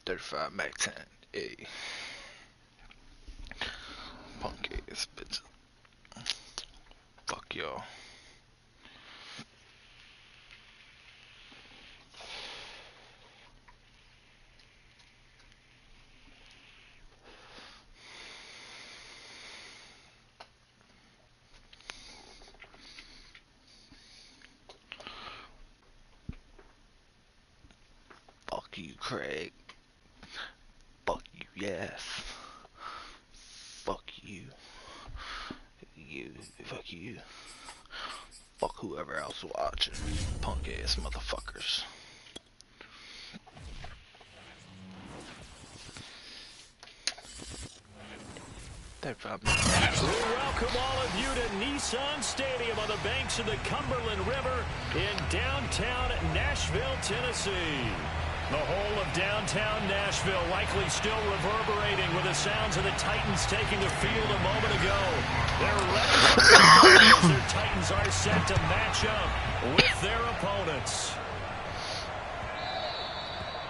35 Mac 10. Hey. Punk ass bitch. Fuck y'all. Fuck you, Craig. Fuck you, yes. Fuck you. Fuck you. Fuck whoever else watching. Punk ass motherfuckers. We welcome all of you to Nissan Stadium on the banks of the Cumberland River in downtown Nashville, Tennessee. The whole of downtown Nashville likely still reverberating with the sounds of the Titans taking the field a moment ago. They're ready as their Titans are set to match up with their opponents.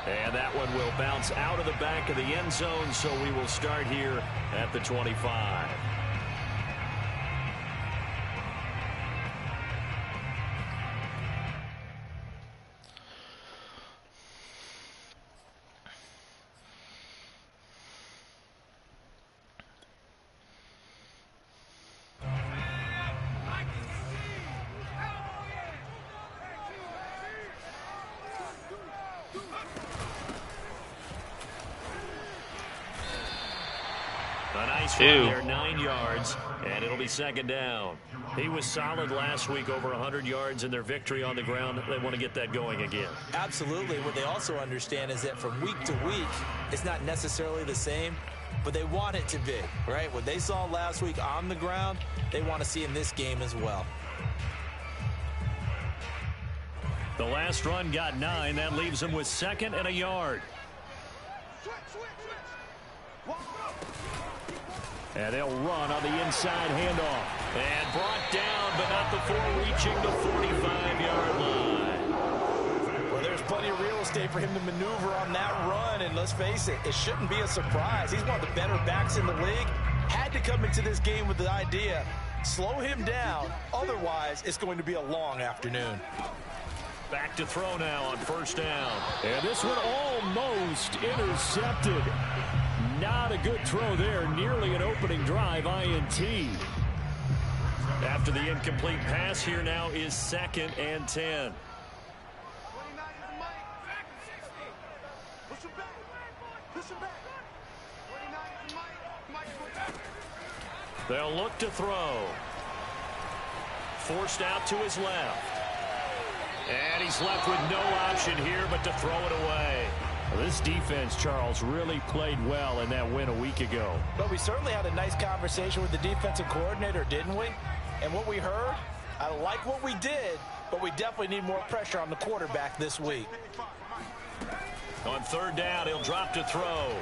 And that one will bounce out of the back of the end zone, so we will start here at the 25. A nice run there, 9 yards, and it'll be second down. He was solid last week, over 100 yards in their victory on the ground. They want to get that going again. Absolutely. What they also understand is that from week to week, it's not necessarily the same, but they want it to be, right? What they saw last week on the ground, they want to see in this game as well. The last run got 9. That leaves them with 2nd and a yard. And they'll run on the inside handoff. And brought down, but not before reaching the 45-yard line. Well, there's plenty of real estate for him to maneuver on that run. And let's face it, it shouldn't be a surprise. He's one of the better backs in the league. Had to come into this game with the idea, slow him down. Otherwise, it's going to be a long afternoon. Back to throw now on first down. And this one almost intercepted. Not a good throw there. Nearly an opening drive INT. After the incomplete pass, here now is 2nd and 10. They'll look to throw. Forced out to his left. And he's left with no option here but to throw it away. Well, this defense, Charles, really played well in that win a week ago. But we certainly had a nice conversation with the defensive coordinator, didn't we? And what we heard, I like what we did, but we definitely need more pressure on the quarterback this week. On third down, he'll drop to throw.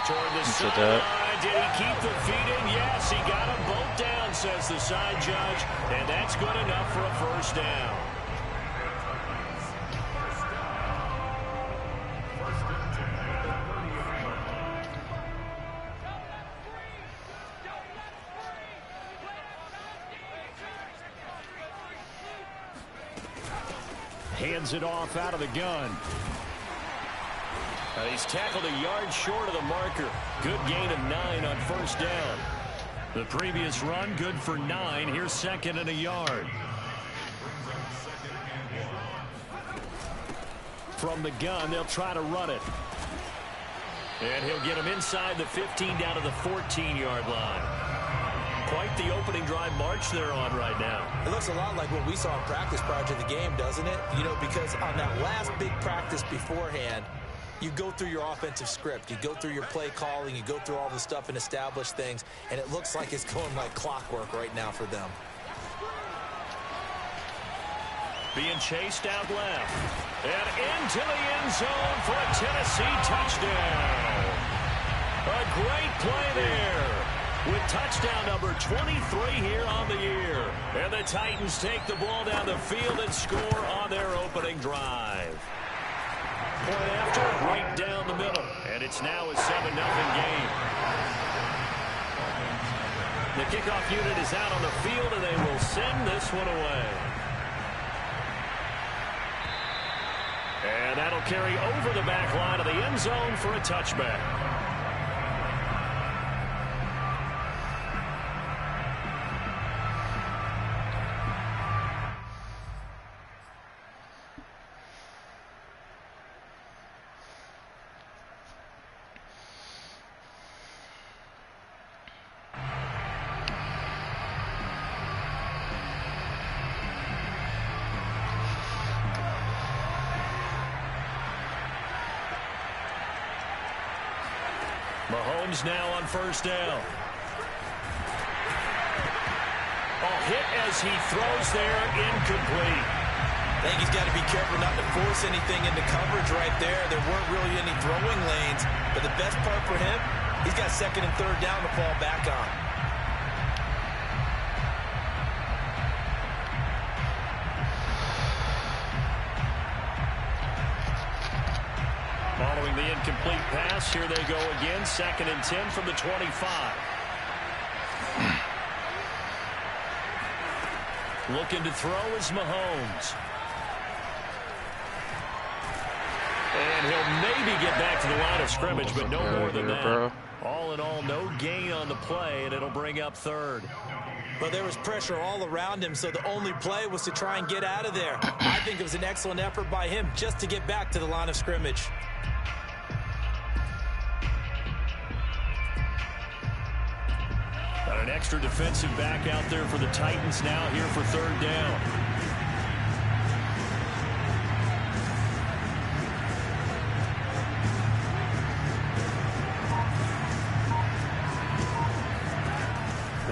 Toward the sideline. Did he keep the feet in? Yes, he got them both down, says the side judge. And that's good enough for a first down. Hands it off out of the gun. He's tackled a yard short of the marker. Good gain of 9 on first down. The previous run, good for 9. Here's 2nd and a yard. From the gun, they'll try to run it. And he'll get him inside the 15 down to the 14-yard line. Quite the opening drive march they're on right now. It looks a lot like what we saw in practice prior to the game, doesn't it? You know, because on that last big practice beforehand, you go through your offensive script. You go through your play calling. You go through all the stuff and establish things. And it looks like it's going like clockwork right now for them. Being chased out left. And into the end zone for a Tennessee touchdown. A great play there. With touchdown number 23 here on the year. And the Titans take the ball down the field and score on their opening drive. point after, right down the middle. And it's now a 7-0 game. The kickoff unit is out on the field, and they will send this one away. And that'll carry over the back line of the end zone for a touchback. Mahomes now on first down. Hit as he throws there, incomplete. I think he's got to be careful not to force anything into coverage right there. There weren't really any throwing lanes, but the best part for him, he's got second and third down to fall back on. Following the incomplete pass, here they go again. Second and 10 from the 25. Looking to throw is Mahomes. And he'll maybe get back to the line of scrimmage, but no more than that. Bro. All in all, no gain on the play, and it'll bring up third. But there was pressure all around him, so the only play was to try and get out of there. I think it was an excellent effort by him just to get back to the line of scrimmage. Got an extra defensive back out there for the Titans now here for third down.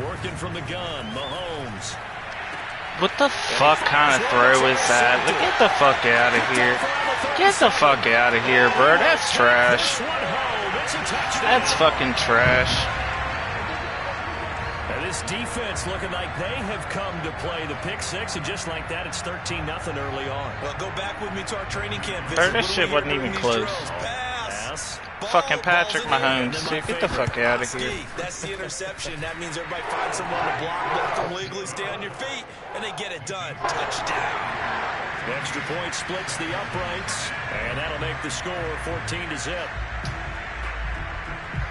Working from the gun, Mahomes. What the fuck kind of throw is that? Get the fuck out of here. Get the fuck out of here, bro. That's trash. That's fucking trash. And this defense looking like they have come to play the pick six, and just like that, it's 13-0 early on. Well, go back with me to our training camp visit. Bro, this shit wasn't even close. Pass. Fucking Patrick Mahomes. Dude, get the fuck out of here. That's the interception. That means everybody finds someone to block, let them legally stay on your feet, and they get it done. Touchdown. The extra point splits the uprights, and that'll make the score 14-0.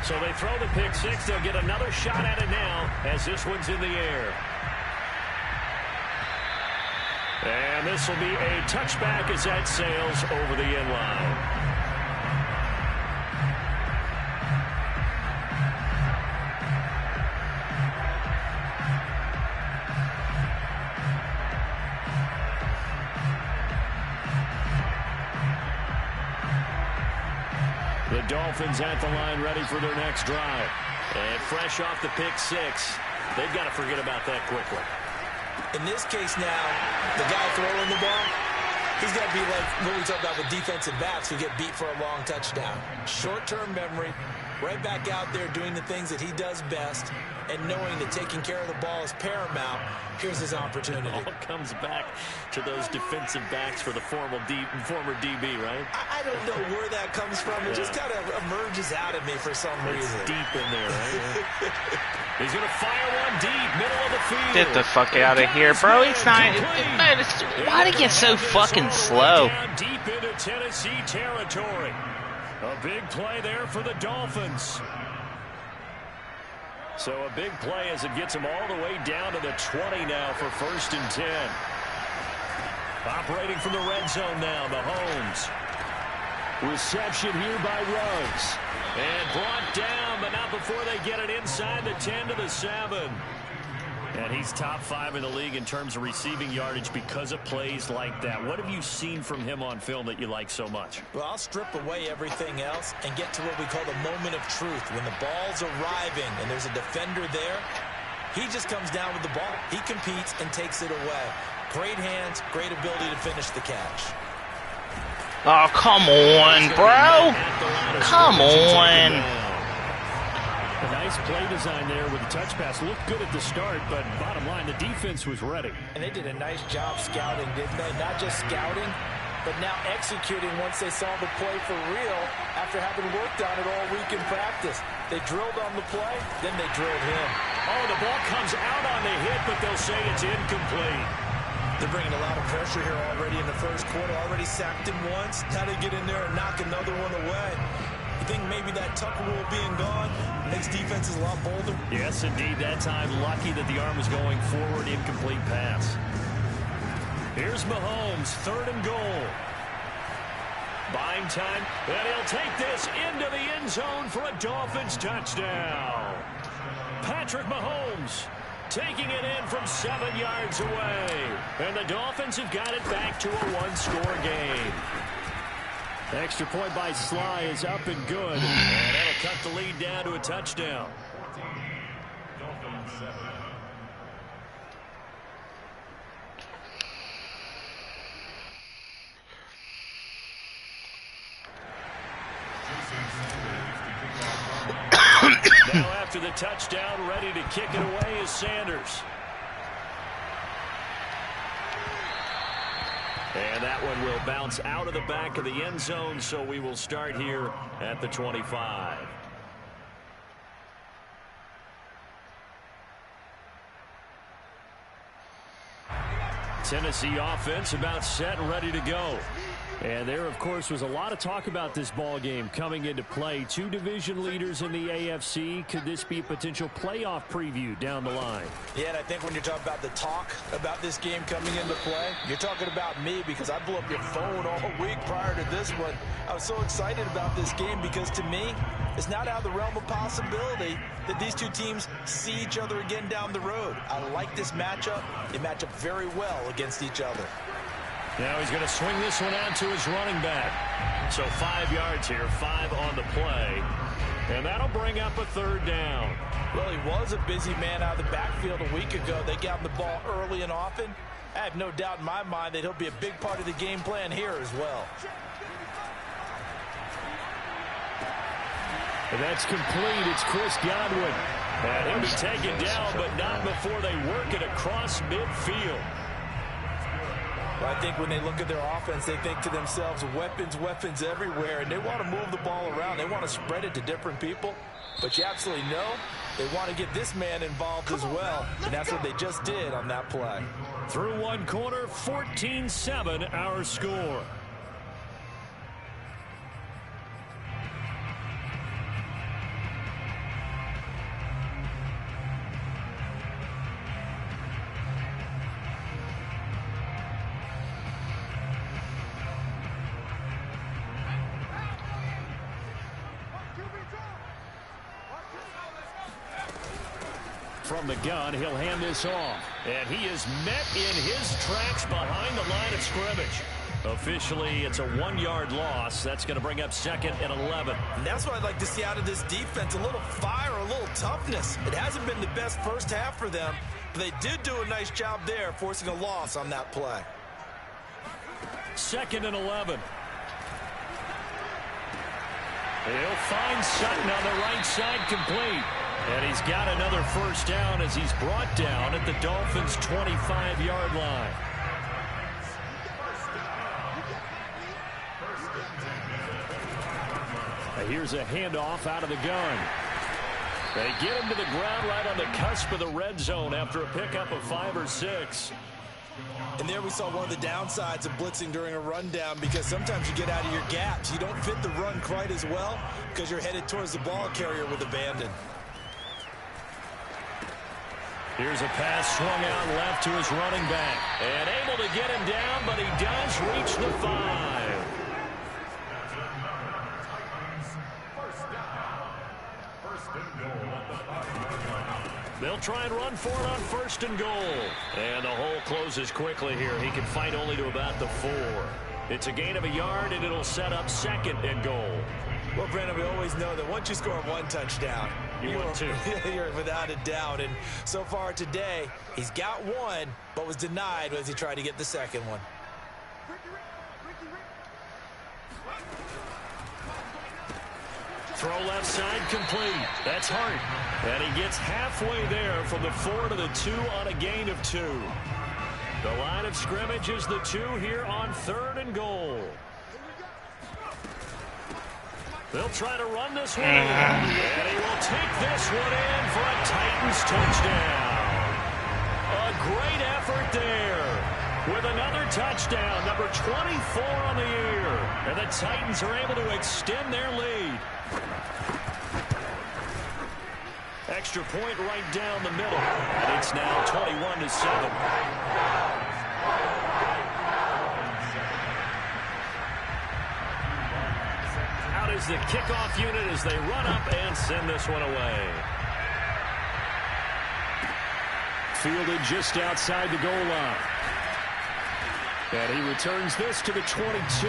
So they throw the pick six. They'll get another shot at it now as this one's in the air. And this will be a touchback as that sails over the end line. The Dolphins at the line ready for their next drive. And fresh off the pick six, they've got to forget about that quickly. In this case now, the guy throwing the ball, he's got to be like what we talked about with defensive backs who get beat for a long touchdown. Short-term memory, right back out there doing the things that he does best, and knowing that taking care of the ball is paramount. Here's his opportunity. It all comes back to those defensive backs for the former DB, right? I don't know where that comes from. It just kind of emerges out of me for some reason. Deep in there, right? He's going to fire one deep, middle of the field. Get the fuck out of here, bro. He's not. Why'd he get so fucking slow? Deep into Tennessee territory. A big play there for the Dolphins. So a big play as it gets them all the way down to the 20 now for first and 10. Operating from the red zone now, Mahomes. Reception here by Ruggs. And brought down, but not before they get it inside the 10 to the 7. And he's top 5 in the league in terms of receiving yardage because of plays like that. What have you seen from him on film that you like so much? Well, I'll strip away everything else and get to what we call the moment of truth. When the ball's arriving and there's a defender there, he just comes down with the ball. He competes and takes it away. Great hands, great ability to finish the catch. Oh, come on, bro. Come on. A nice play design there with the touch pass. Looked good at the start, but bottom line, the defense was ready. And they did a nice job scouting, didn't they? Not just scouting, but now executing once they saw the play for real after having worked on it all week in practice. They drilled on the play, then they drilled him. Oh, the ball comes out on the hit, but they'll say it's incomplete. They're bringing a lot of pressure here already in the first quarter. Already sacked him once. Now they get in there and knock another one away. You think maybe that Tucker rule being gone makes defenses a lot bolder? Yes, indeed. That time, lucky that the arm was going forward. Incomplete pass. Here's Mahomes, 3rd and goal. Buying time, and he'll take this into the end zone for a Dolphins touchdown. Patrick Mahomes taking it in from 7 yards away. And the Dolphins have got it back to a one-score game. Extra point by Sly is up and good. And that'll cut the lead down to a touchdown. Now after the touchdown, ready to kick it away is Sanders. And that one will bounce out of the back of the end zone, so we will start here at the 25. Tennessee offense about set and ready to go. And there, of course, was a lot of talk about this ball game coming into play. 2 division leaders in the AFC. Could this be a potential playoff preview down the line? Yeah, and I think when you're talking about the talk about this game coming into play, you're talking about me because I blew up your phone all week prior to this one. I was so excited about this game because, to me, it's not out of the realm of possibility that these two teams see each other again down the road. I like this matchup. They match up very well against each other. Now he's going to swing this one out to his running back. So 5 yards here, 5 on the play. And that'll bring up a 3rd down. Well, he was a busy man out of the backfield a week ago. They got him the ball early and often. I have no doubt in my mind that he'll be a big part of the game plan here as well. And that's complete. It's Chris Godwin. And he'll be taken down, but not before they work it across midfield. Well, I think when they look at their offense, they think to themselves, weapons, weapons everywhere, and they want to move the ball around. They want to spread it to different people, but you absolutely know they want to get this man involved as well, and that's what they just did on that play. Through one quarter, 14-7 our score. From the gun, he'll hand this off. And he is met in his tracks behind the line of scrimmage. Officially, it's a 1-yard loss. That's going to bring up 2nd and 11. And that's what I'd like to see out of this defense, a little fire, a little toughness. It hasn't been the best first half for them, but they did do a nice job there, forcing a loss on that play. 2nd and 11. He'll find Sutton on the right side, complete. And he's got another 1st down as he's brought down at the Dolphins' 25-yard line. Here's a handoff out of the gun. They get him to the ground right on the cusp of the red zone after a pickup of 5 or 6. And there we saw one of the downsides of blitzing during a rundown, because sometimes you get out of your gaps. You don't fit the run quite as well because you're headed towards the ball carrier with abandon. Here's a pass swung out left to his running back. And able to get him down, but he does reach the 5. They'll try and run for it on 1st and goal. And the hole closes quickly here. He can fight only to about the 4. It's a gain of a yard, and it'll set up 2nd and goal. Well, Brandon, we always know that once you score 1 touchdown, you want 2. You're without a doubt. And so far today, he's got 1, but was denied as he tried to get the 2nd one. Throw left side, complete. That's Hart. And he gets halfway there from the 4 to the 2 on a gain of 2. The line of scrimmage is the 2 here on 3rd and goal. They'll try to run this one in. And he will take this one in for a Titans touchdown. A great effort there with another touchdown, number 24 on the year. And the Titans are able to extend their lead. Extra point right down the middle. And it's now 21-7. Out is the kickoff unit as they run up and send this one away. Fielded just outside the goal line. And he returns this to the 22.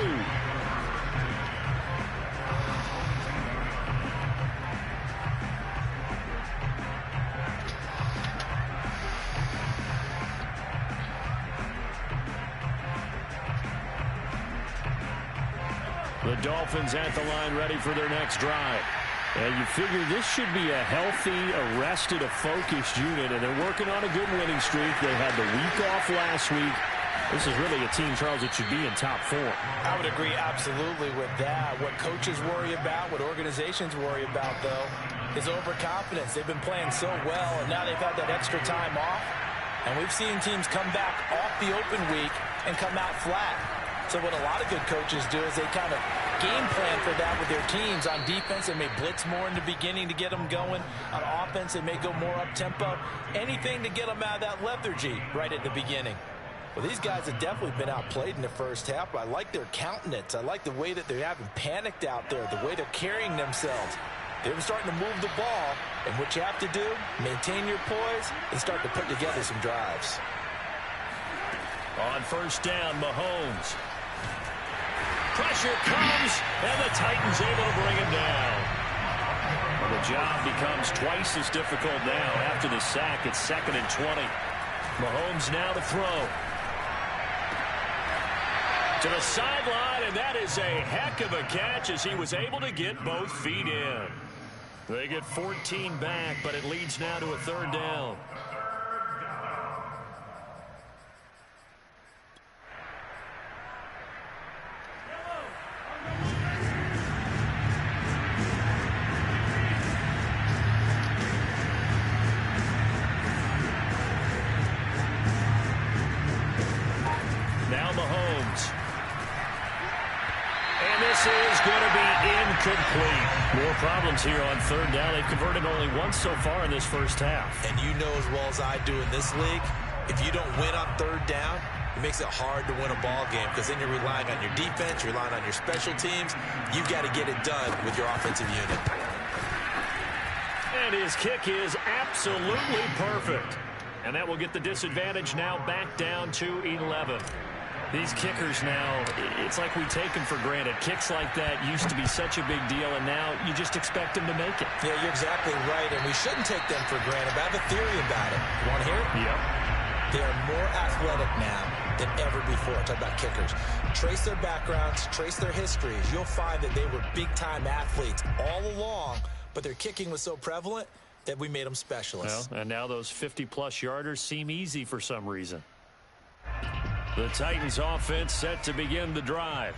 The Dolphins at the line ready for their next drive. And you figure this should be a healthy, arrested, a focused unit, and they're working on a good winning streak. They had the week off last week. This is really a team, Charles, that should be in top 4. I would agree absolutely with that. What coaches worry about, what organizations worry about, though, is overconfidence. They've been playing so well, and now they've had that extra time off. And we've seen teams come back off the open week and come out flat. So what a lot of good coaches do is they kind of game plan for that with their teams. On defense, they may blitz more in the beginning to get them going. On offense, they may go more up-tempo. Anything to get them out of that lethargy right at the beginning. Well, these guys have definitely been outplayed in the first half, but I like their countenance. I like the way that they haven't panicked out there, the way they're carrying themselves. They're starting to move the ball, and what you have to do, maintain your poise and start to put together some drives. On first down, Mahomes. Pressure comes, and the Titans able to bring him down. Well, the job becomes twice as difficult now after the sack. It's 2nd and 20. Mahomes now to throw. To the sideline, and that is a heck of a catch as he was able to get both feet in. They get 14 back, but it leads now to a 3rd down. Now Mahomes. And this is going to be incomplete. More problems here on 3rd down. They've converted only once so far in this first half. And you know as well as I do in this league, if you don't win on 3rd down, it makes it hard to win a ball game because then you're relying on your defense, you're relying on your special teams. You've got to get it done with your offensive unit. And his kick is absolutely perfect. And that will get the disadvantage now back down to 11. These kickers now, it's like we take them for granted. Kicks like that used to be such a big deal, and now you just expect them to make it. Yeah, you're exactly right, and we shouldn't take them for granted, but I have a theory about it. You want to hear it? Yep. They are more athletic now than ever before. Talk about kickers. Trace their backgrounds, trace their histories. You'll find that they were big-time athletes all along, but their kicking was so prevalent that we made them specialists. Well, and now those 50-plus yarders seem easy for some reason. The Titans offense set to begin the drive.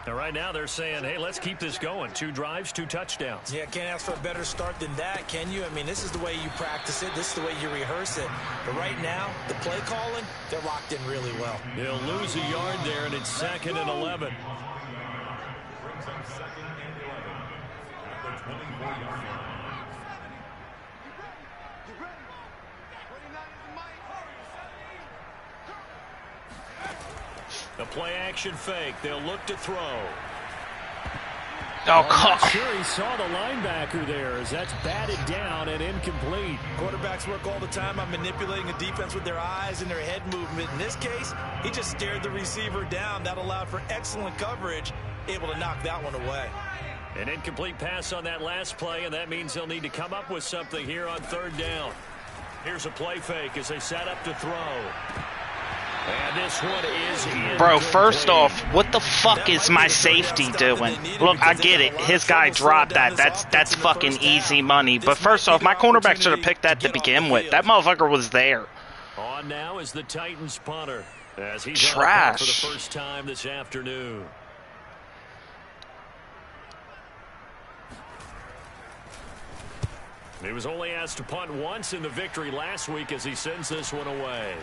And right now they're saying, hey, let's keep this going. 2 drives, 2 touchdowns. Yeah, can't ask for a better start than that, can you? I mean, this is the way you practice it. This is the way you rehearse it. But right now, the play calling, they're locked in really well. They'll lose a yard there, and it's 2nd and 11. The play-action fake. They'll look to throw. Oh, God. I'm sure he saw the linebacker there as that's batted down and incomplete. Quarterbacks work all the time on manipulating a defense with their eyes and their head movement. In this case, he just stared the receiver down. That allowed for excellent coverage, able to knock that one away. An incomplete pass on that last play, and that means they'll need to come up with something here on 3rd down. Here's a play fake as they set up to throw. And this one is Bro, first off, what the fuck is my safety doing? Look, I get it. His guy dropped that. That's fucking easy money. But first off, my cornerback should have picked that to begin with. That motherfucker was there. On now is the Titans punter as he's trash on for the first time this afternoon. He was only asked to punt once in the victory last week as he sends this one away.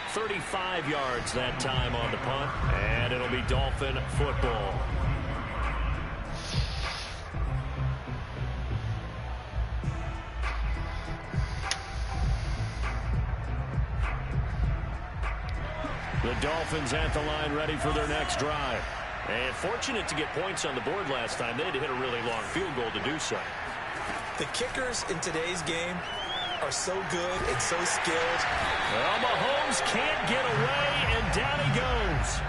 35 yards that time on the punt, and it'll be Dolphin football. The Dolphins at the line ready for their next drive. And fortunate to get points on the board last time. They had to hit a really long field goal to do so. The kickers in today's game are so good and so skilled. Well, Mahomes can't get away, and down he goes.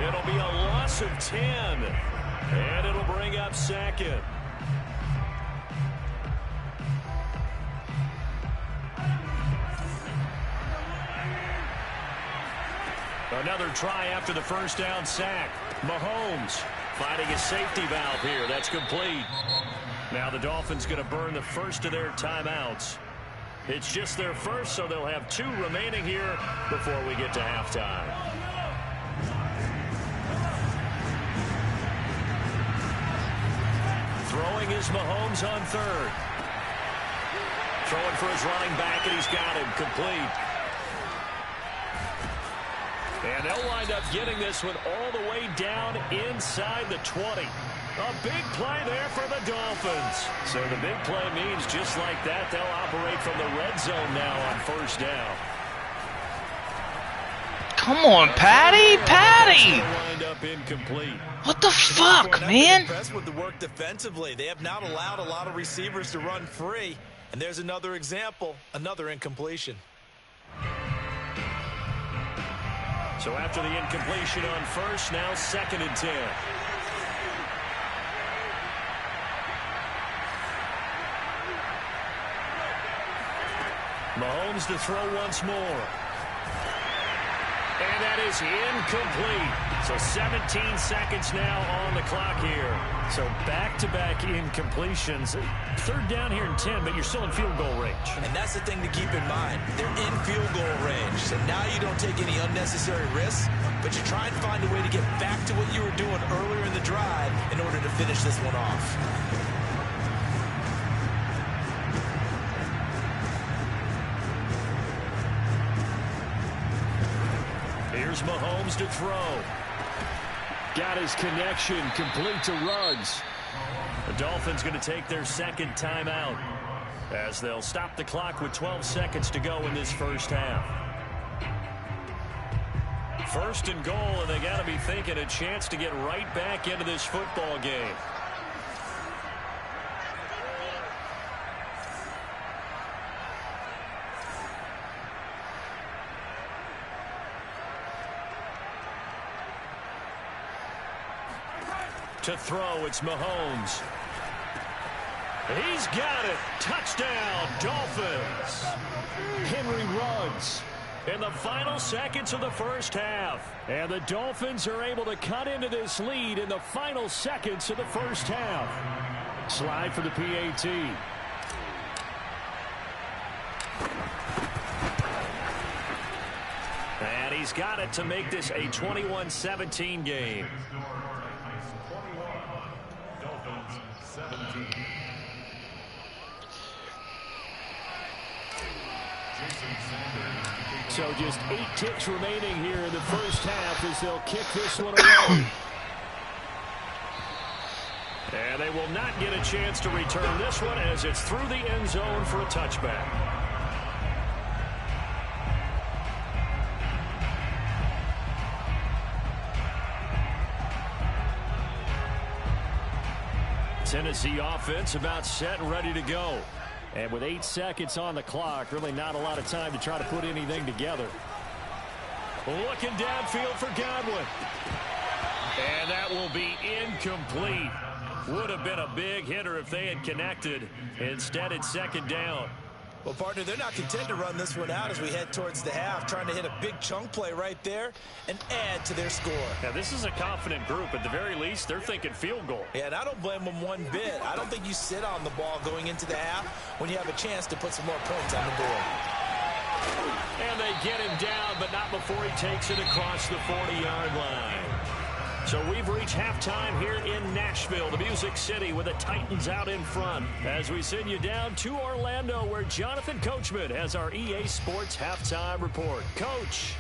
It'll be a loss of 10, and it'll bring up second. Another try after the first down sack. Mahomes finding a safety valve here. That's complete. Now the Dolphins going to burn the first of their timeouts. It's just their first, so they'll have 2 remaining here before we get to halftime. Throwing is Mahomes on third. Throwing for his running back, and he's got him complete. And they'll wind up getting this one all the way down inside the 20. A big play there for the Dolphins. So the big play means just like that, they'll operate from the red zone now on first down. Come on, Patty! Patty! Wind up incomplete. What the fuck, man? Impressed with the work defensively. They have not allowed a lot of receivers to run free. And there's another example, another incompletion. So after the incompletion on first, now 2nd and 10. Mahomes to throw once more. And that is incomplete. So 17 seconds now on the clock here. So back-to-back incompletions. 3rd down here in 10, but you're still in field goal range. And that's the thing to keep in mind. They're in field goal range. So now you don't take any unnecessary risks, but you try and find a way to get back to what you were doing earlier in the drive in order to finish this one off. Here's Mahomes to throw. Got his connection complete to Ruggs. The Dolphins going to take their 2nd timeout as they'll stop the clock with 12 seconds to go in this first half. 1st and goal, and they got to be thinking a chance to get right back into this football game. To throw, it's Mahomes. He's got it. Touchdown, Dolphins. Henry Ruggs in the final seconds of the first half. And the Dolphins are able to cut into this lead in the final seconds of the first half. Slide for the PAT. And he's got it to make this a 21-17 game. So just 8 ticks remaining here in the first half as they'll kick this one away. And they will not get a chance to return this one as it's through the end zone for a touchback. Tennessee offense about set and ready to go. And with 8 seconds on the clock, really not a lot of time to try to put anything together. Looking downfield for Godwin. And that will be incomplete. Would have been a big hitter if they had connected. Instead, it's 2nd down. Well, partner, they're not content to run this one out as we head towards the half, trying to hit a big chunk play right there and add to their score. Now, this is a confident group. At the very least, they're thinking field goal. Yeah, and I don't blame them one bit. I don't think you sit on the ball going into the half when you have a chance to put some more points on the board. And they get him down, but not before he takes it across the 40-yard line. So we've reached halftime here in Nashville, the Music City, with the Titans out in front. As we send you down to Orlando, where Jonathan Coachman has our EA Sports halftime report. Coach.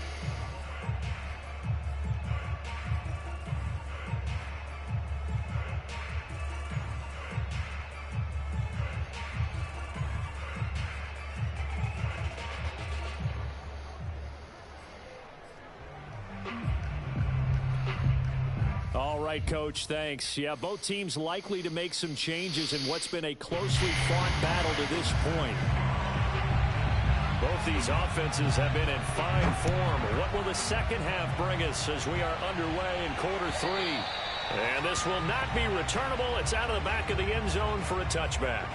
All right, Coach, thanks. Yeah, both teams likely to make some changes in what's been a closely fought battle to this point. Both these offenses have been in fine form. What will the second half bring us as we are underway in quarter three? And this will not be returnable. It's out of the back of the end zone for a touchback.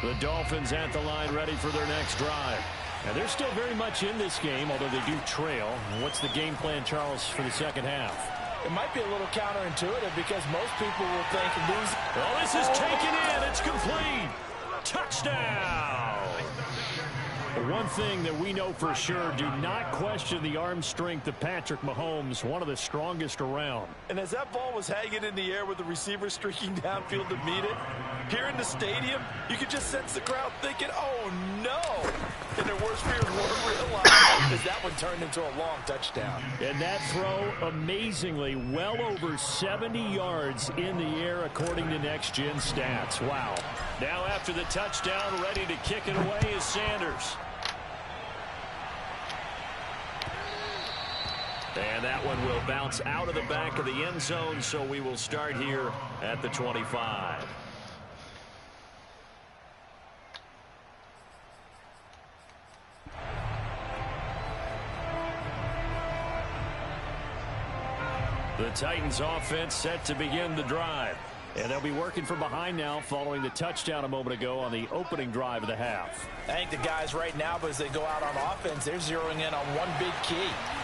The Dolphins at the line, ready for their next drive. And they're still very much in this game, although they do trail. What's the game plan, Charles, for the second half? It might be a little counterintuitive because most people will think lose. Well, this is taken in. It's complete. Touchdown. One thing that we know for sure, do not question the arm strength of Patrick Mahomes, one of the strongest around. And as that ball was hanging in the air with the receiver streaking downfield to meet it, here in the stadium, you could just sense the crowd thinking, oh, no. And their worst fears were realized as that one turned into a long touchdown. And that throw, amazingly, well over 70 yards in the air, according to Next Gen Stats. Wow. Now after the touchdown, ready to kick it away is Sanders. And that one will bounce out of the back of the end zone, so we will start here at the 25. The Titans offense set to begin the drive. And they'll be working from behind now following the touchdown a moment ago on the opening drive of the half. I think the guys right now, but as they go out on offense, they're zeroing in on one big key.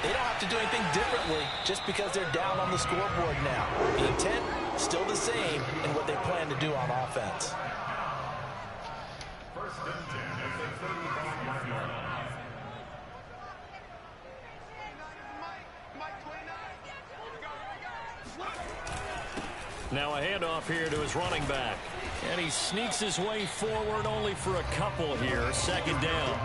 They don't have to do anything differently just because they're down on the scoreboard now. The intent, still the same in what they plan to do on offense. Now a handoff here to his running back. And he sneaks his way forward only for a couple here. Second down.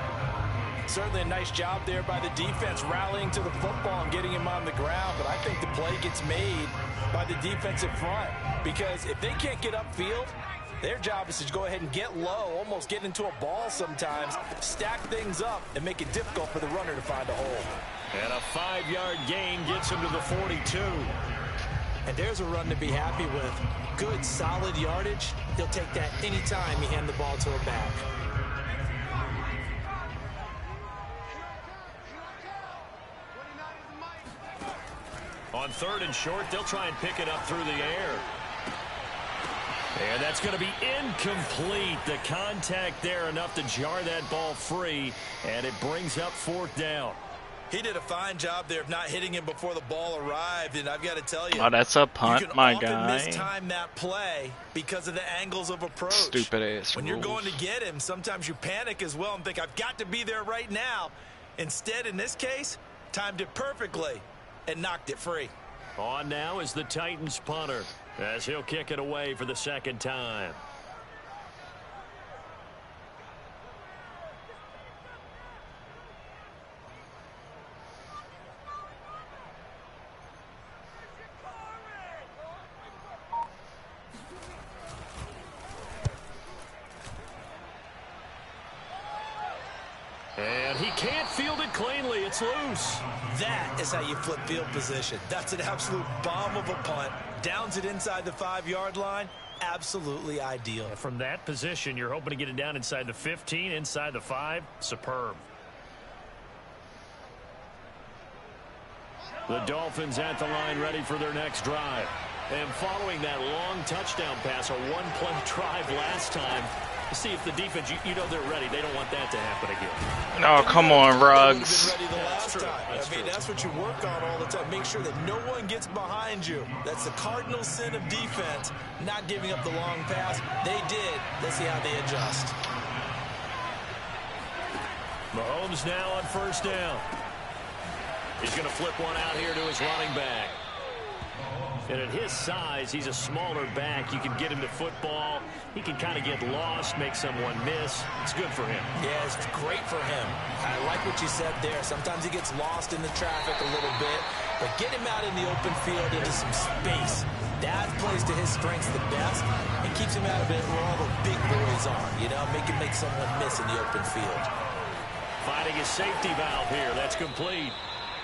Certainly a nice job there by the defense rallying to the football and getting him on the ground. But I think the play gets made by the defensive front. Because if they can't get upfield, their job is to go ahead and get low, almost get into a ball sometimes, stack things up, and make it difficult for the runner to find a hole. And a 5-yard gain gets him to the 42. And there's a run to be happy with. Good, solid yardage. He'll take that anytime you hand the ball to a back. On third and short, they'll try and pick it up through the air. And that's going to be incomplete. The contact there enough to jar that ball free, and it brings up fourth down. He did a fine job there of not hitting him before the ball arrived, and I've got to tell you, oh, that's a punt, my guy. You can often mistime that play because of the angles of approach. Stupid ass When rules. you're going to get him, sometimes you panic as well and think, I've got to be there right now. Instead, in this case, timed it perfectly and knocked it free. On now is the Titans punter as he'll kick it away for the second time. And he can't field it cleanly. It's loose. That is how you flip field position. That's an absolute bomb of a punt. Downs it inside the 5-yard line. absolutely ideal. And from that position, you're hoping to get it down inside the 15, inside the 5. Superb. The Dolphins at the line ready for their next drive. And following that long touchdown pass, a one-play drive last time, to see if the defense, you know they're ready. They don't want that to happen again. Oh, come on, Ruggs. Ready the last time. I mean, that's what you work on all the time. Make sure that no one gets behind you. That's the cardinal sin of defense, not giving up the long pass. They did. Let's see how they adjust. Mahomes now on first down. He's going to flip one out here to his running back. And at his size, he's a smaller back. You can get him to football. He can kind of get lost, make someone miss. It's good for him. Yeah, it's great for him. I like what you said there. Sometimes he gets lost in the traffic a little bit. But get him out in the open field into some space. That plays to his strengths the best and keeps him out of it where all the big boys are. You know, make someone miss in the open field. Finding his safety valve here. That's complete.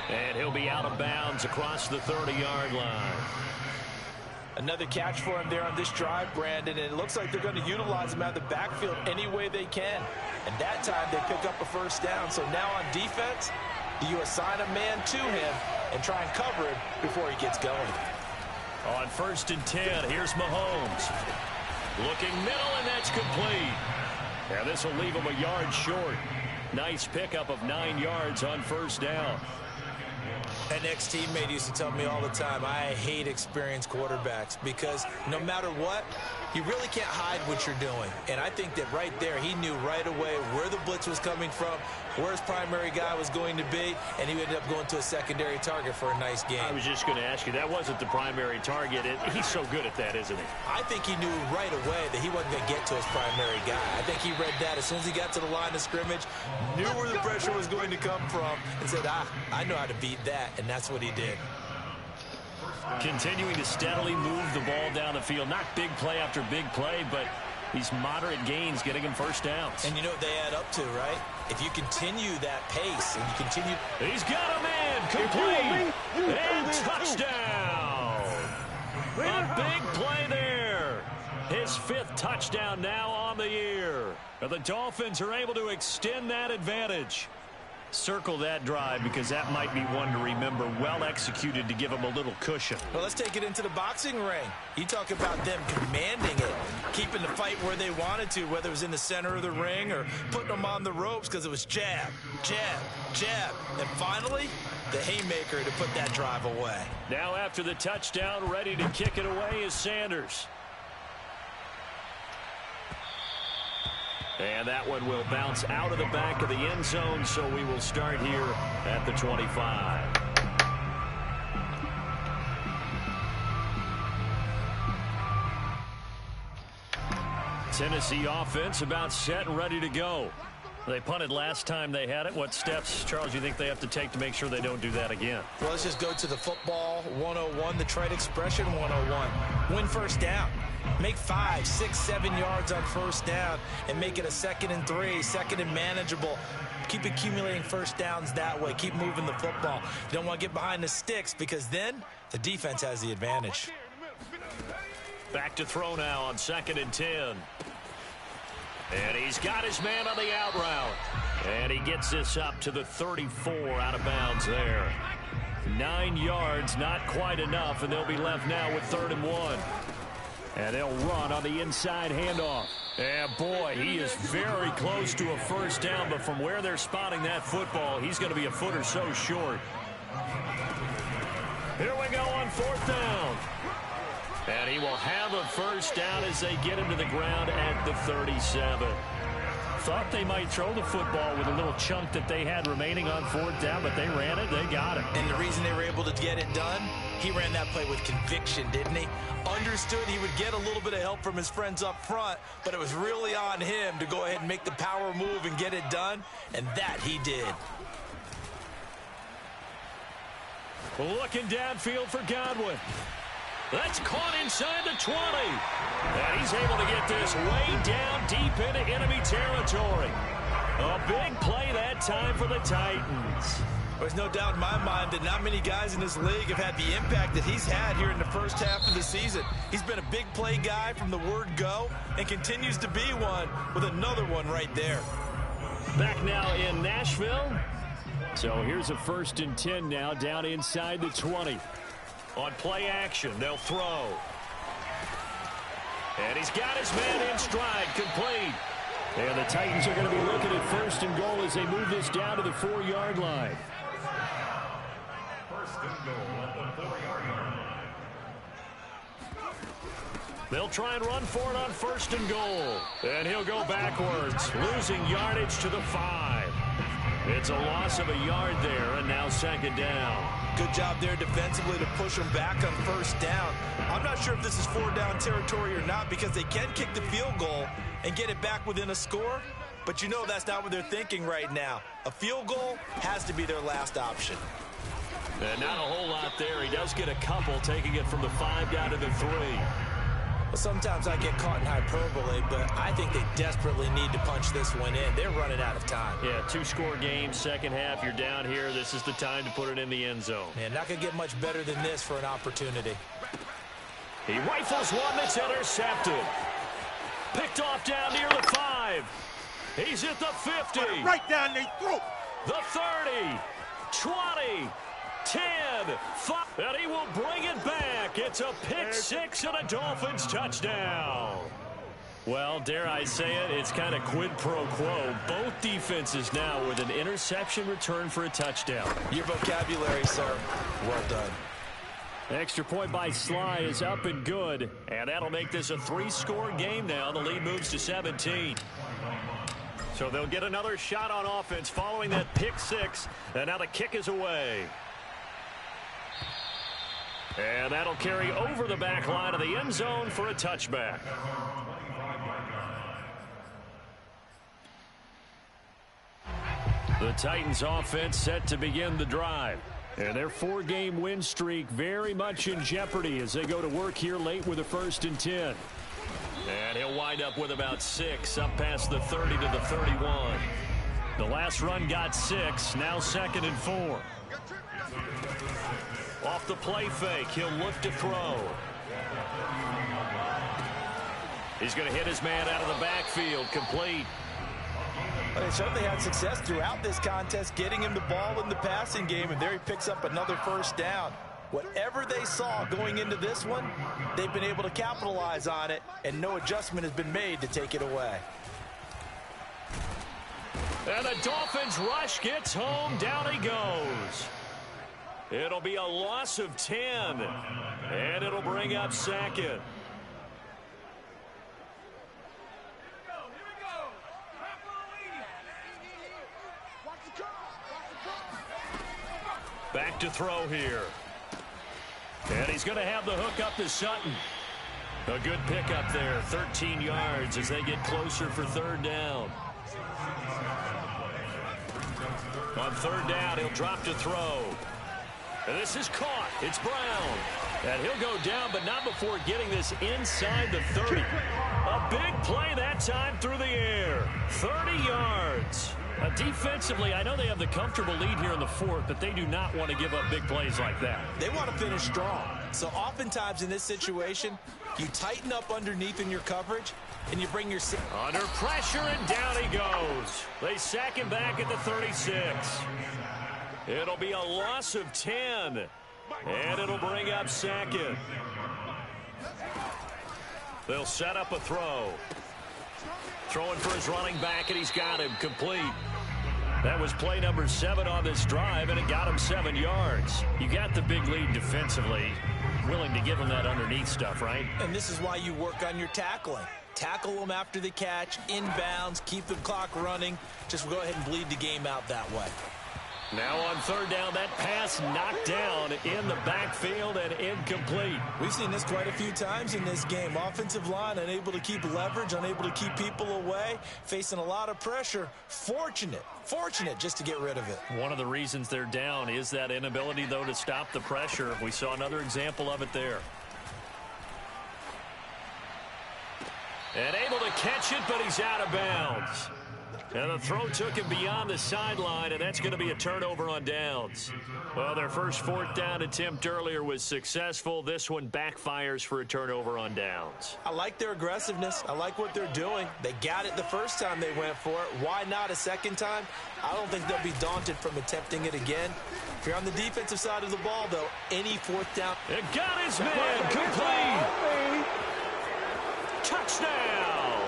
And he'll be out of bounds across the 30-yard line. Another catch for him there on this drive, Brandon, and it looks like they're going to utilize him out of the backfield any way they can. And that time they pick up a first down. So now on defense, do you assign a man to him and try and cover him before he gets going? On 1st and 10, here's Mahomes. Looking middle, and that's complete. And this will leave him a yard short. Nice pickup of 9 yards on first down. An ex-teammate used to tell me all the time, I hate experienced quarterbacks because no matter what, you really can't hide what you're doing. And I think that right there, he knew right away where the blitz was coming from, where his primary guy was going to be, and he ended up going to a secondary target for a nice game. I was just going to ask you, that wasn't the primary target. He's so good at that, isn't he? I think he knew right away that he wasn't going to get to his primary guy. I think he read that as soon as he got to the line of scrimmage, knew where the pressure was going to come from, and said, I know how to beat that, and that's what he did. Continuing to steadily move the ball down the field. Not big play after big play, but these moderate gains getting him first downs. And you know what they add up to, right? If you continue that pace and you continue... He's got a man, complete, and touchdown. A big play there. His 5th touchdown now on the year. The Dolphins are able to extend that advantage. Circle that drive because that might be one to remember. Well executed to give him a little cushion. Well, let's take it into the boxing ring. You talk about them commanding it, keeping the fight where they wanted to, whether it was in the center of the ring or putting them on the ropes because it was jab, jab, jab. And finally, the haymaker to put that drive away. Now after the touchdown, ready to kick it away is Sanders. And that one will bounce out of the back of the end zone, so we will start here at the 25. Tennessee offense about set and ready to go. They punted last time they had it. What steps, Charles, you think they have to take to make sure they don't do that again? Well, let's just go to the football 101, the trade expression 101. Win first down. Make 5, 6, 7 yards on first down and make it a 2nd and 3, 2nd and manageable. Keep accumulating first downs that way. Keep moving the football. You don't want to get behind the sticks because then the defense has the advantage. Back to throw now on 2nd and 10. And he's got his man on the out route. And he gets this up to the 34 out of bounds there. 9 yards, not quite enough, and they'll be left now with 3rd and 1. And they'll run on the inside handoff. And boy, he is very close to a first down, but from where they're spotting that football, he's going to be a foot or so short. Here we go on 4th down. And he will have a first down as they get him to the ground at the 37. Thought they might throw the football with a little chunk that they had remaining on 4th down, but they ran it, they got it. And the reason they were able to get it done, he ran that play with conviction, didn't he? Understood he would get a little bit of help from his friends up front, but it was really on him to go ahead and make the power move and get it done, and that he did. Looking downfield for Godwin. That's caught inside the 20. And he's able to get this way down deep into enemy territory. A big play that time for the Titans. There's no doubt in my mind that not many guys in this league have had the impact that he's had here in the first half of the season. He's been a big play guy from the word go and continues to be one with another one right there. Back now in Nashville. So here's a 1st and 10 now down inside the 20. On play action, they'll throw. And he's got his man in stride, complete. And the Titans are going to be looking at 1st and goal as they move this down to the 4-yard line. 1st and goal at the 4-yard line. They'll try and run for it on 1st and goal. And he'll go backwards, losing yardage to the 5. It's a loss of a yard there, and now 2nd down. Good job there defensively to push them back on 1st down. I'm not sure if this is 4-down territory or not because they can kick the field goal and get it back within a score. But you know that's not what they're thinking right now. A field goal has to be their last option. And not a whole lot there. He does get a couple, taking it from the 5 down to the 3. Well, sometimes I get caught in hyperbole, but I think they desperately need to punch this one in. They're running out of time. Yeah, 2-score game, 2nd half. You're down here. This is the time to put it in the end zone. Man, not going to get much better than this for an opportunity. He rifles one that's intercepted. Picked off down near the 5. He's at the 50. Right down their throat. The 30. 20. 10, 5, and he will bring it back. It's a pick 6 and a Dolphins touchdown. Well, dare I say it, it's kind of quid pro quo. Both defenses now with an interception return for a touchdown. Your vocabulary, sir. Well done. Extra point by Sly is up and good, and that'll make this a 3-score game now. The lead moves to 17. So they'll get another shot on offense following that pick 6, and now the kick is away. And that'll carry over the back line of the end zone for a touchback. The Titans offense set to begin the drive. And their 4-game win streak very much in jeopardy as they go to work here late with a 1st and 10. And he'll wind up with about 6 up past the 30 to the 31. The last run got 6, now 2nd and 4. Off the play fake, he'll look to throw. He's going to hit his man out of the backfield, complete. Well, they certainly had success throughout this contest, getting him the ball in the passing game, and there he picks up another 1st down. Whatever they saw going into this one, they've been able to capitalize on it, and no adjustment has been made to take it away. And the Dolphins rush gets home, down he goes. It'll be a loss of 10, and it'll bring up 2nd. Back to throw here. And he's going to have the hook up to Sutton. A good pickup there, 13 yards as they get closer for 3rd down. On 3rd down, he'll drop to throw. And this is caught. It's Brown. And he'll go down, but not before getting this inside the 30. A big play that time through the air. 30 yards. Defensively, I know they have the comfortable lead here in the 4th, but they do not want to give up big plays like that. They want to finish strong. So oftentimes in this situation, you tighten up underneath in your coverage, and you bring your... Under pressure, and down he goes. They sack him back at the 36. It'll be a loss of 10, and it'll bring up 2nd. They'll set up a throw. Throwing for his running back, and he's got him complete. That was play number 7 on this drive, and it got him 7 yards. You got the big lead defensively. Willing to give him that underneath stuff, right? And this is why you work on your tackling. Tackle them after the catch, inbounds, keep the clock running. Just go ahead and bleed the game out that way. Now on 3rd down, that pass knocked down in the backfield and incomplete. We've seen this quite a few times in this game. Offensive line unable to keep leverage, unable to keep people away, facing a lot of pressure. Fortunate just to get rid of it. One of the reasons they're down is that inability, though, to stop the pressure. We saw another example of it there. And able to catch it, but he's out of bounds. And the throw took him beyond the sideline, and that's going to be a turnover on downs. Well, their first fourth down attempt earlier was successful. This one backfires for a turnover on downs. I like their aggressiveness. I like what they're doing. They got it the first time they went for it. Why not a second time? I don't think they'll be daunted from attempting it again. If you're on the defensive side of the ball, though, any fourth down. It got his man complete. Touchdown.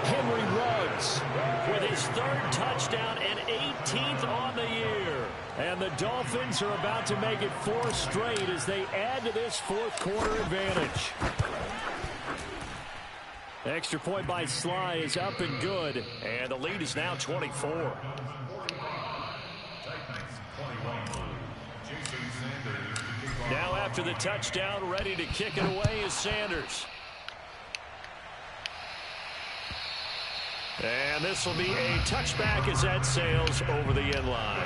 Henry Ruggs with his third touchdown and 18th on the year. And the Dolphins are about to make it 4 straight as they add to this fourth quarter advantage. Extra point by Sly is up and good, and the lead is now 24. Now after the touchdown, ready to kick it away is Sanders. And this will be a touchback as that sails over the end line.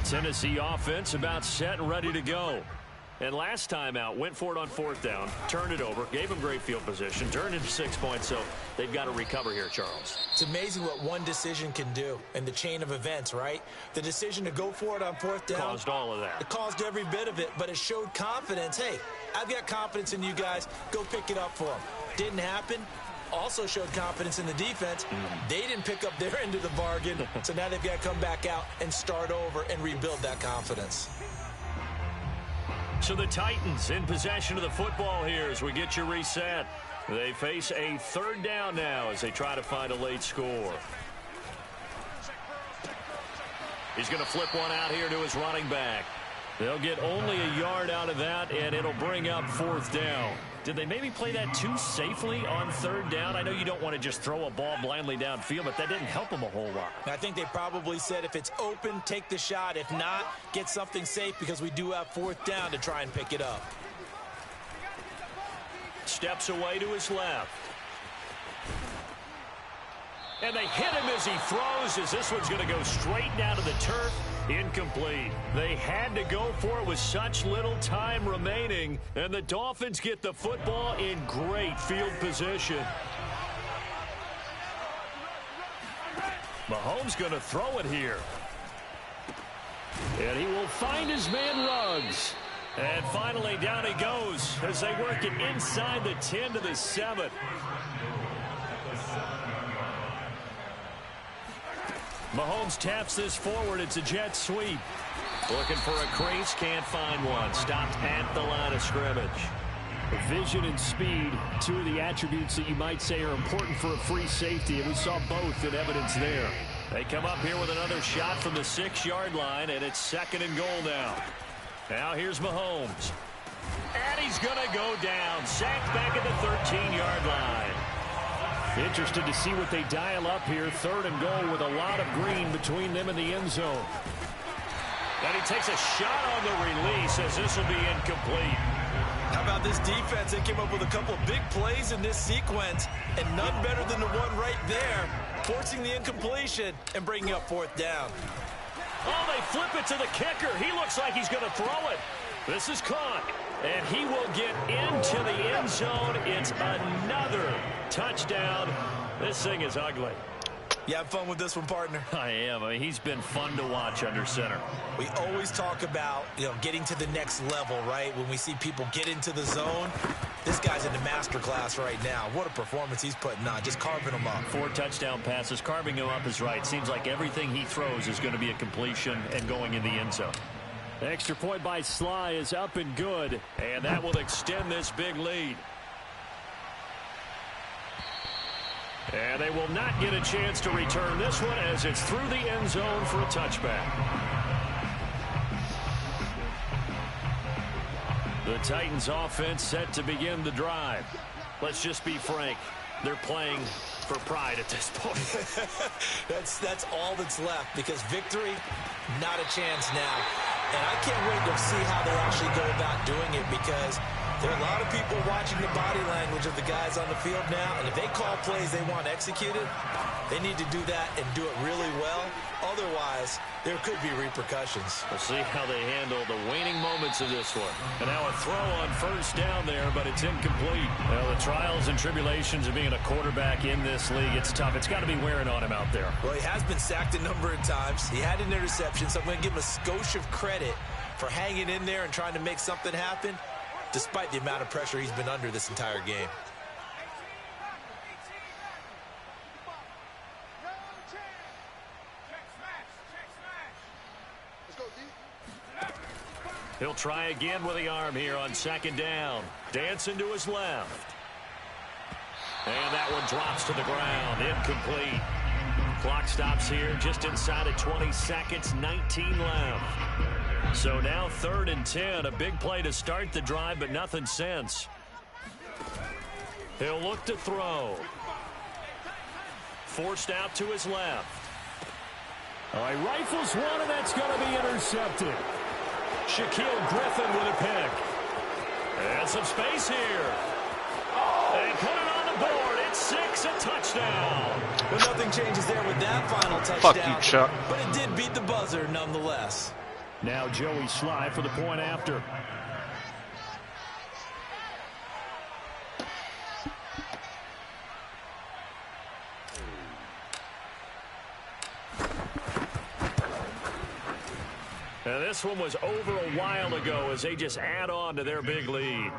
Tennessee offense about set and ready to go. And last time out, went for it on fourth down, turned it over, gave them great field position, turned into 6 points, so they've got to recover here, Charles. It's amazing what one decision can do in the chain of events, right? The decision to go for it on fourth down. Caused all of that. It caused every bit of it, but it showed confidence. Hey, I've got confidence in you guys. Go pick it up for them. Didn't happen. Also showed confidence in the defense. They didn't pick up their end of the bargain, so now they've got to come back out and start over and rebuild that confidence. So the Titans in possession of the football here as we get you reset. They face a third down now as they try to find a late score. He's going to flip one out here to his running back. They'll get only a yard out of that, and it'll bring up fourth down. Did they maybe play that too safely on third down? I know you don't want to just throw a ball blindly downfield, but that didn't help them a whole lot. I think they probably said if it's open, take the shot. If not, get something safe because we do have fourth down to try and pick it up. Steps away to his left. And they hit him as he throws, as this one's going to go straight down to the turf. Incomplete. They had to go for it with such little time remaining, and the Dolphins get the football in great field position. Mahomes going to throw it here. And he will find his man Ruggs. And finally down he goes as they work it inside the 10 to the 7. Mahomes taps this forward. It's a jet sweep. Looking for a crease. Can't find one. Stopped at the line of scrimmage. Vision and speed, two of the attributes that you might say are important for a free safety, and we saw both in evidence there. They come up here with another shot from the 6-yard line, and it's 2nd and goal now. Now here's Mahomes. And he's going to go down. Sacked back at the 13-yard line. Interested to see what they dial up here. 3rd and goal with a lot of green between them and the end zone. And he takes a shot on the release as this will be incomplete. How about this defense? They came up with a couple of big plays in this sequence, and none better than the one right there, forcing the incompletion and bringing up fourth down. Oh, they flip it to the kicker. He looks like he's going to throw it. This is caught, and he will get into the end zone. It's another touchdown. This thing is ugly. You have fun with this one, partner? I am. I mean, he's been fun to watch under center. We always talk about, getting to the next level, right? When we see people get into the zone, this guy's in the master class right now. What a performance he's putting on, just carving them up. 4 touchdown passes. Carving him up is right. Seems like everything he throws is going to be a completion and going in the end zone. Extra point by Sly is up and good. And that will extend this big lead. And they will not get a chance to return this one as it's through the end zone for a touchback. The Titans offense set to begin the drive. Let's just be frank. They're playing for pride at this point. That's all that's left because victory, not a chance now. And I can't wait to see how they actually go about doing it because There are a lot of people watching the body language of the guys on the field now, and if they call plays they want executed, they need to do that and do it really well. Otherwise, there could be repercussions. We'll see how they handle the waning moments of this one. And now a throw on first down there, but it's incomplete. Well, the trials and tribulations of being a quarterback in this league, it's tough. It's got to be wearing on him out there. Well, he has been sacked a number of times. He had an interception, so I'm going to give him a skosh of credit for hanging in there and trying to make something happen, despite the amount of pressure he's been under this entire game. He'll try again with the arm here on second down. Dancing to his left. And that one drops to the ground. Incomplete. Clock stops here just inside of 20 seconds. 19 left. So now 3rd and 10. A big play to start the drive, but nothing since. He'll look to throw. Forced out to his left. All right, rifles one, and that's going to be intercepted. Shaquille Griffin with a pick. And some space here. They put it on the board. It's 6, a touchdown. Well, nothing changes there with that final touchdown. Fuck you, Chuck. But it did beat the buzzer nonetheless. Now Joey Sly for the point after. And this one was over a while ago as they just add on to their big lead.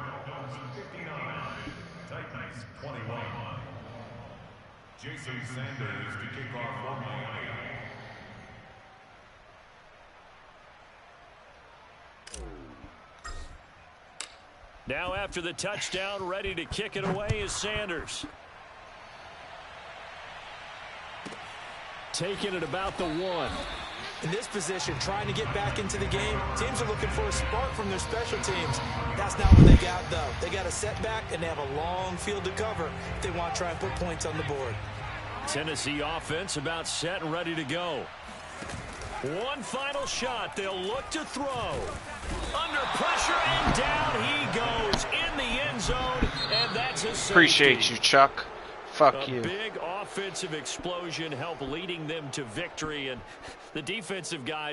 59, Titans 21. Jason Sanders to kick off for Miami. Now after the touchdown, ready to kick it away is Sanders. Taking it about the 1. In this position, trying to get back into the game, teams are looking for a spark from their special teams. That's not what they got, though. They got a setback, and they have a long field to cover if they want to try and put points on the board. Tennessee offense about set and ready to go. One final shot. They'll look to throw. Under pressure, and down he goes in the end zone, and that's a safety. Appreciate you, Chuck. Fuck you. A big offensive explosion helped leading them to victory, and the defensive guys